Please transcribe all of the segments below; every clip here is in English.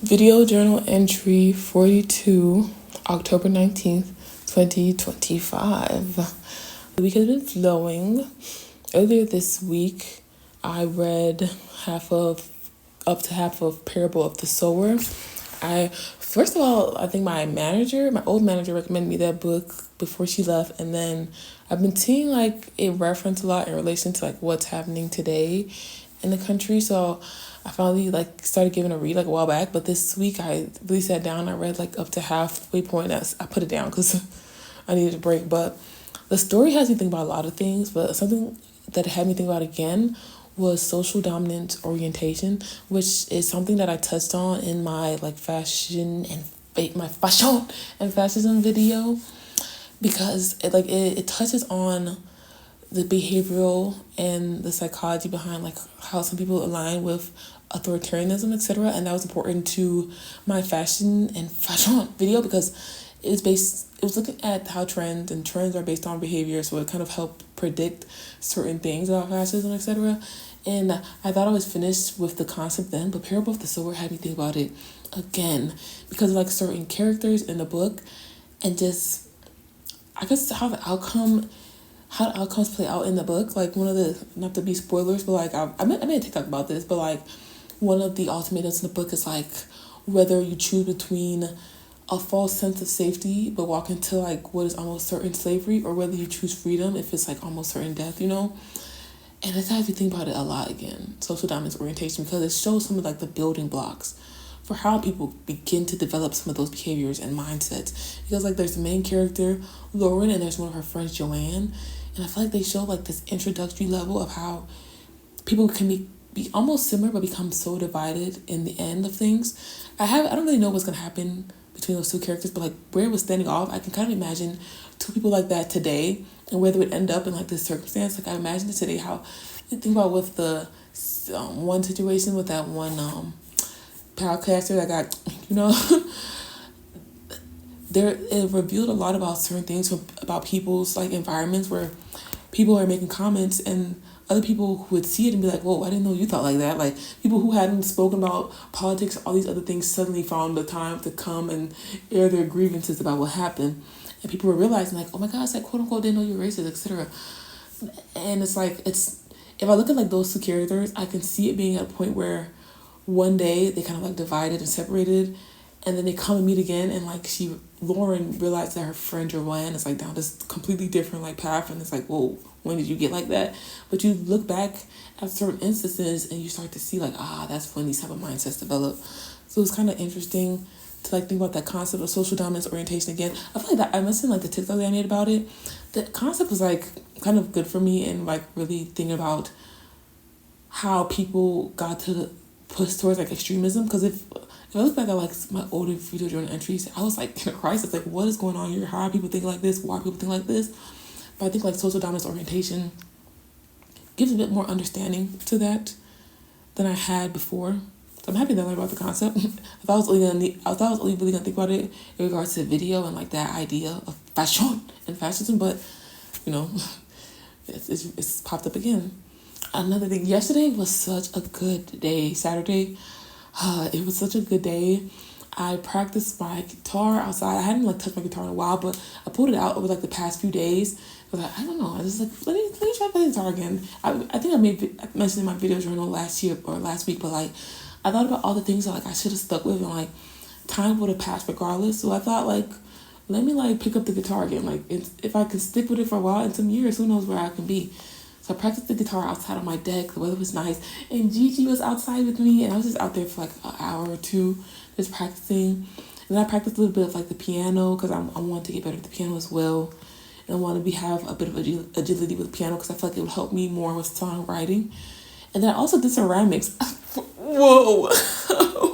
Video journal entry 42, October 19th, 2025. The week has been flowing. Earlier this week, I read up to half of Parable of the Sower. First of all, I think my old manager recommended me that book before she left, and then I've been seeing it referenced a lot in relation to what's happening today in the country. So I finally started giving a read a while back, but this week I really sat down. I read up to halfway point. I put it down because I needed a break. But the story has me think about a lot of things. But something that had me think about again was social dominant orientation, which is something that I touched on in my fashion and fascism video, because it touches on the behavioral and the psychology behind how some people align with authoritarianism, etc. And that was important to my fashion video because it was looking at how trends are based on behavior, so it kind of helped predict certain things about fascism, etc. And I thought I was finished with the concept then, but Parable of the Sower had me think about it again because of certain characters in the book, and just I guess how the outcomes play out in the book. One of the, not to be spoilers, but I made a TikTok about this, but one of the ultimatums in the book is whether you choose between a false sense of safety but walk into what is almost certain slavery, or whether you choose freedom if it's almost certain death, And it's had to think about it a lot again, social dominance orientation, because it shows some of the building blocks for how people begin to develop some of those behaviors and mindsets. Because there's the main character, Lauren, and there's one of her friends, Joanne. And I feel they show this introductory level of how people can be almost similar but become so divided in the end of things. I don't really know what's gonna happen between those two characters, but where it was standing off, I can kind of imagine two people like that today and where they would end up in this circumstance. I imagine it today, how you think about with the one situation with that one podcaster that got, it revealed a lot about certain things about people's environments where people are making comments, and other people who would see it and be whoa, I didn't know you thought like that. People who hadn't spoken about politics, all these other things, suddenly found the time to come and air their grievances about what happened. And people were realizing oh my gosh, quote unquote, didn't know you're racist, etc. And it's if I look at those two characters, I can see it being at a point where one day they kind of divided and separated, and then they come and meet again, and Lauren realized that her friend Joanne is down this completely different path, and it's whoa, when did you get like that? But you look back at certain instances and you start to see that's when these type of mindsets develop. So it's kind of interesting to think about that concept of social dominance orientation again. I feel that I mentioned the TikTok that I made about it. The concept was kind of good for me, and really thinking about how people got to push towards extremism. Because if I look back at my older video journal entries, I was in a crisis. What is going on here? How are people thinking like this? Why are people thinking like this? But I think social dominance orientation gives a bit more understanding to that than I had before. So I'm happy that I learned about the concept. I thought I was only really gonna think about it in regards to video and that idea of fashion and fascism, but it's popped up again. Another thing, yesterday was such a good day. Saturday, it was such a good day. I practiced my guitar outside. I hadn't touched my guitar in a while, but I pulled it out over the past few days. I was I don't know. I just let me try to play the guitar again. I think I mentioned in my video journal last week, but I thought about all the things that I should have stuck with, and time would have passed regardless. So I thought let me pick up the guitar again. If I could stick with it for a while, in some years, who knows where I can be. So I practiced the guitar outside on my deck. The weather was nice, and Gigi was outside with me, and I was just out there for an hour or two just practicing. And then I practiced a little bit of the piano, because I wanted to get better at the piano as well. And I wanted to have a bit of agility with the piano, because I felt it would help me more with songwriting. And then I also did ceramics. Whoa.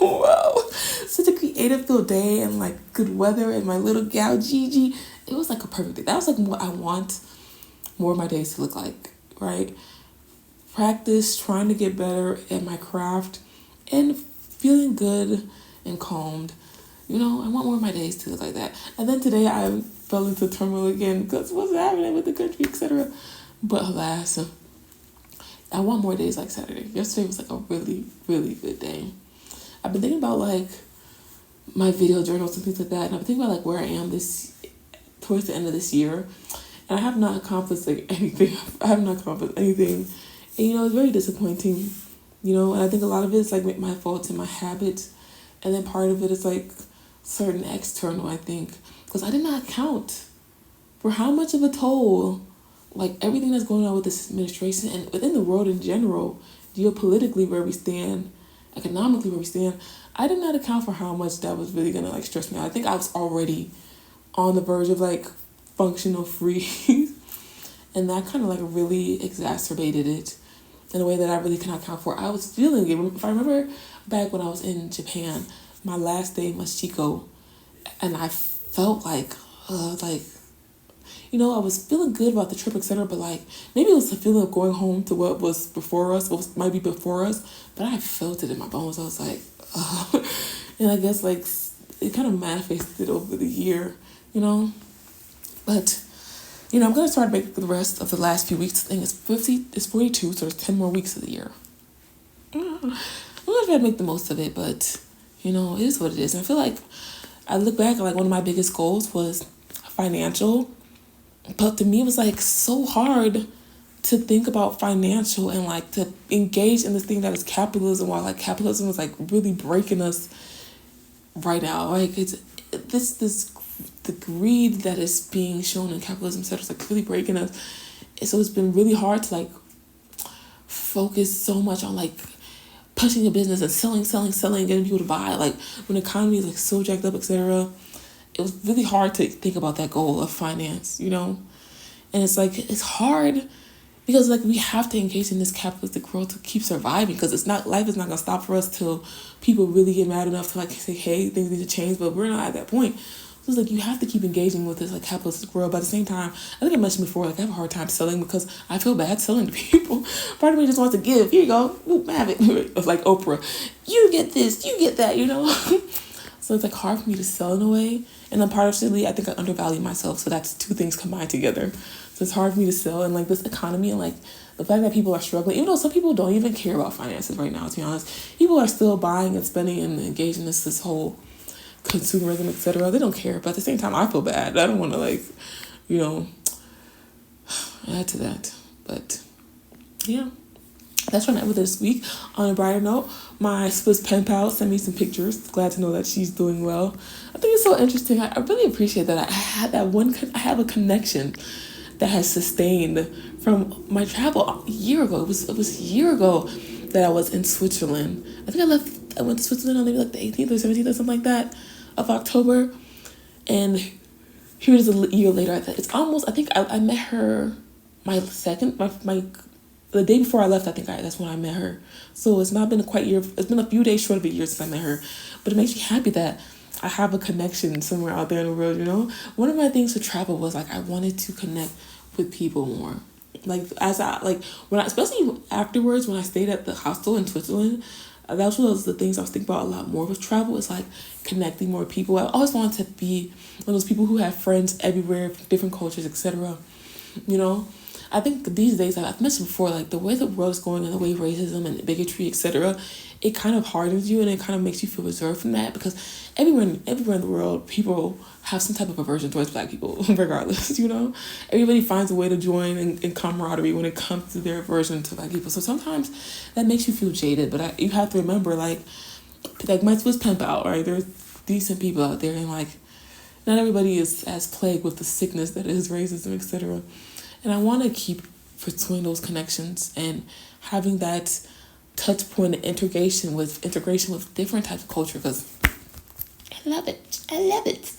Wow. Such a creative filled day, and good weather, and my little gal Gigi. It was a perfect day. That was what I want more of my days to look like, right? Practice, trying to get better at my craft, and feeling good and calmed. I want more of my days to look like that. And then today I fell into turmoil again because what's happening with the country, etc. But alas, I want more days like Saturday. Yesterday was a really, really good day. I've been thinking about my video journals and things like that. And I'm thinking about like where I am towards the end of this year. And I have not accomplished like anything. I have not accomplished anything. And it's very disappointing, and I think a lot of it is like my fault and my habits. And then part of it is like certain external, I think. Because I did not account for how much of a toll, like everything that's going on with this administration and within the world in general, geopolitically where we stand, economically where we stand, I did not account for how much that was really gonna like stress me out. I think I was already on the verge of like functional freeze, and that kind of like really exacerbated it in a way that I really cannot account for. I was feeling it. If I remember back when I was in Japan, my last day in Machiko, and I felt like I was feeling good about the trip, etc. But like maybe it was the feeling of going home to what was before us, might be before us. But I felt it in my bones. I was like, and I guess like it kind of manifested over the year, But I'm gonna start making the rest of the last few weeks. I think it's 42, so there's 10 more weeks of the year. I'm gonna try to make the most of it, but it is what it is. And I feel like I look back, like one of my biggest goals was financial. But to me, it was like so hard to think about financial and like to engage in this thing that is capitalism, while like capitalism is like really breaking us right now. Like it's the greed that is being shown in capitalism, etc. is like really breaking us. And so it's been really hard to like focus so much on like pushing a business and selling, getting people to buy. Like when the economy is like so jacked up, etc. It was really hard to think about that goal of finance, And it's like, it's hard because like we have to engage in this capitalistic world to keep surviving, because life is not going to stop for us till people really get mad enough to like say, hey, things need to change, but we're not at that point. So it's like you have to keep engaging with this like capitalistic world. But at the same time, I think I mentioned before, like I have a hard time selling because I feel bad selling to people. Part of me just wants to give. Here you go. Ooh, have it. It's like Oprah. You get this, you get that, So it's like hard for me to sell in a way. And then partially, I think I undervalue myself. So that's two things combined together. So it's hard for me to sell. And like this economy and like the fact that people are struggling, even though some people don't even care about finances right now, to be honest, people are still buying and spending and engaging in this whole consumerism, etc. They don't care. But at the same time, I feel bad. I don't want to like, add to that. But yeah. That's what I met with this week. On a brighter note, my Swiss pen pal sent me some pictures. Glad to know that she's doing well. I think it's so interesting. I really appreciate that I had I have a connection that has sustained from my travel a year ago. It was a year ago that I was in Switzerland. I think I went to Switzerland on maybe like the 18th or 17th or something like that of October. And here it is a year later. It's almost, I think I met her the day before I left. That's when I met her. So it's not been quite a year. It's been a few days short of a year since I met her. But it makes me happy that I have a connection somewhere out there in the world, One of my things to travel was like I wanted to connect with people more. Like especially afterwards when I stayed at the hostel in Switzerland, that was the things I was thinking about a lot more with travel. Is like connecting more people. I always wanted to be one of those people who have friends everywhere, different cultures, etc. I think these days, I've mentioned before, like the way the world is going and the way racism and bigotry, etc., it kind of hardens you and it kind of makes you feel reserved from that, because everywhere in the world, people have some type of aversion towards Black people, regardless, Everybody finds a way to join in camaraderie when it comes to their aversion to Black people. So sometimes that makes you feel jaded, but you have to remember, like my Swiss pen pal, right? There's decent people out there, and like not everybody is as plagued with the sickness that is racism, etc. And I want to keep pursuing those connections and having that touch point of integration with different types of culture, because I love it.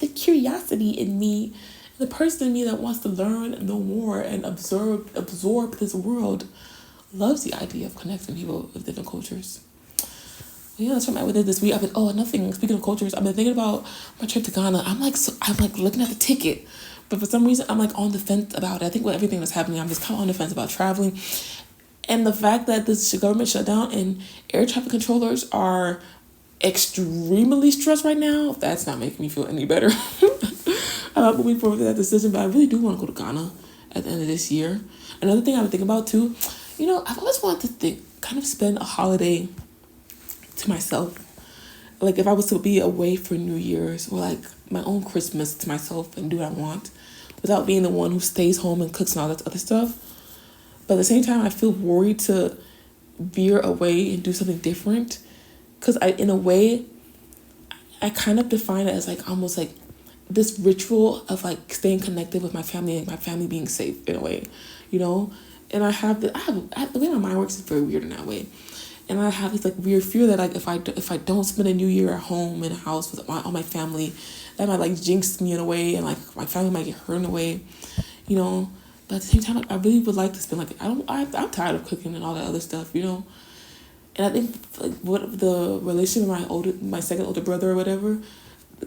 The curiosity in me, the person in me that wants to learn and know more and absorb this world loves the idea of connecting people with different cultures. Yeah, that's what I did this week. Another thing, speaking of cultures, I've been thinking about my trip to Ghana. I'm looking at the ticket. But for some reason, I'm like on the fence about it. I think with everything that's happening, I'm just kind of on the fence about traveling. And the fact that this government shut down and air traffic controllers are extremely stressed right now, that's not making me feel any better. I'm not moving forward with that decision, but I really do want to go to Ghana at the end of this year. Another thing I would think about too, I've always wanted to kind of spend a holiday to myself. like if I was to be away for New Year's or like my own Christmas to myself and do what I want without being the one who stays home and cooks and all that other stuff. But at the same time, I feel worried to veer away and do something different because in a way, I kind of define it as like almost like this ritual of like staying connected with my family and my family being safe in a way, you know? And the way my mind works is very weird in that way. And I have this like weird fear that like if I don't spend a New Year at home in a house with all my family, that might like jinx me in a way, and like my family might get hurt in a way, you know. But at the same time, like, I really would like to spend like I'm tired of cooking and all that other stuff, you know. And I think like what the relationship with my second older brother or whatever,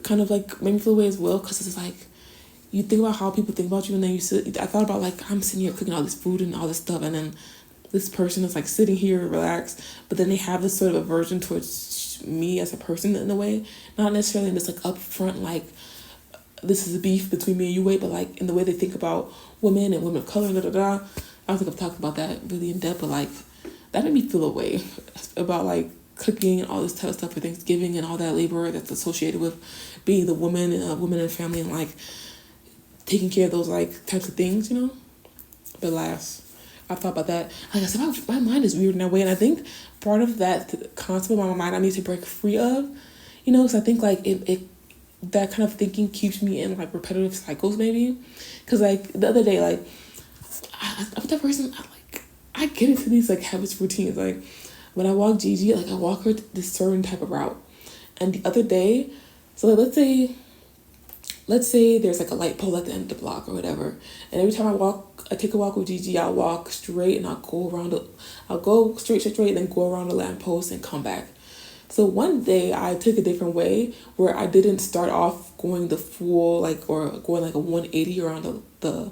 kind of like made me feel away as well, because it's like you think about how people think about you, and then I thought about like I'm sitting here cooking all this food and all this stuff, and then this person is like sitting here relaxed, but then they have this sort of aversion towards me as a person in a way, not necessarily in this like upfront like this is a beef between me and you way, but like in the way they think about women and women of color and da da da. I don't think I've talked about that really in depth, but like that made me feel a way about like cooking and all this type of stuff for Thanksgiving and all that labor that's associated with being the woman and a woman in a family and like taking care of those like types of things, you know. But last, I thought about that. Like I said, my mind is weird in that way, and I think part of that concept of my mind I need to break free of, you know, because I think like it that kind of thinking keeps me in like repetitive cycles maybe, because like the other day like I'm that person I get into these like habits routines like when I walk Gigi like I walk her this certain type of route, and the other day, so like, let's say there's like a light pole at the end of the block or whatever, and every time I take a walk with Gigi, I'll walk straight and I'll go straight, and then go around the lamppost and come back. So one day I took a different way where I didn't start off going the full like or going like a 180 around the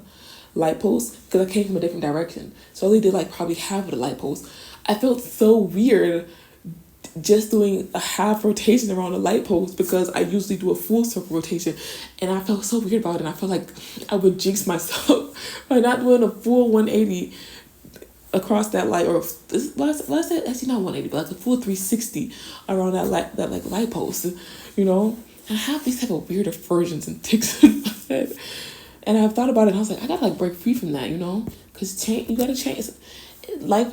light post, because I came from a different direction. So I only did like probably half of the light post. I felt so weird just doing a half rotation around the light post because I usually do a full circle rotation, and I felt so weird about it, and I felt like I would jinx myself by not doing a full 180 across that light, or let's say actually not 180 but like a full 360 around that like light post, you know. And I have these type of weird aversions and tics in my head, and I've thought about it and I was like I gotta like break free from that, you know, because you gotta change life.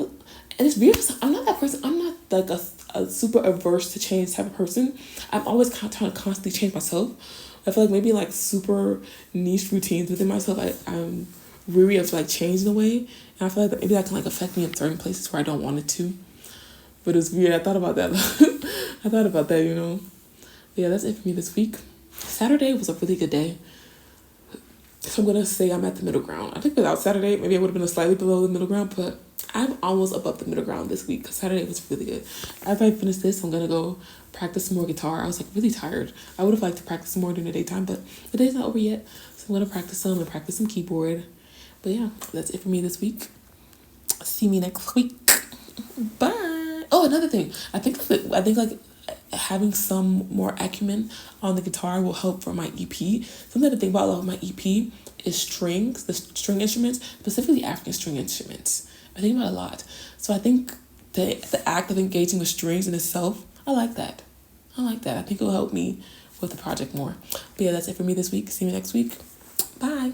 And it's weird because I'm not that person. I'm not like a super averse to change type of person. I'm always kind of trying to constantly change myself. I feel like maybe like super niche routines within myself, I'm weary of like changing the way. And I feel like maybe that can like affect me in certain places where I don't want it to. But it's weird. I thought about that. I thought about that, you know. But yeah, that's it for me this week. Saturday was a really good day. So I'm going to say I'm at the middle ground. I think without Saturday, maybe I would have been slightly below the middle ground, but I'm almost above the middle ground this week because Saturday was really good. After I finish this, I'm going to go practice some more guitar. I was like really tired. I would have liked to practice some more during the daytime, but the day's not over yet. So I'm going to practice some and practice some keyboard. But yeah, that's it for me this week. See me next week. Bye. Oh, another thing. I think like having some more acumen on the guitar will help for my EP. Something to think about a lot of my EP is strings, the string instruments, specifically African string instruments. I think about it a lot. So I think the act of engaging with strings in itself, I like that. I think it will help me with the project more. But yeah, that's it for me this week. See you next week. Bye.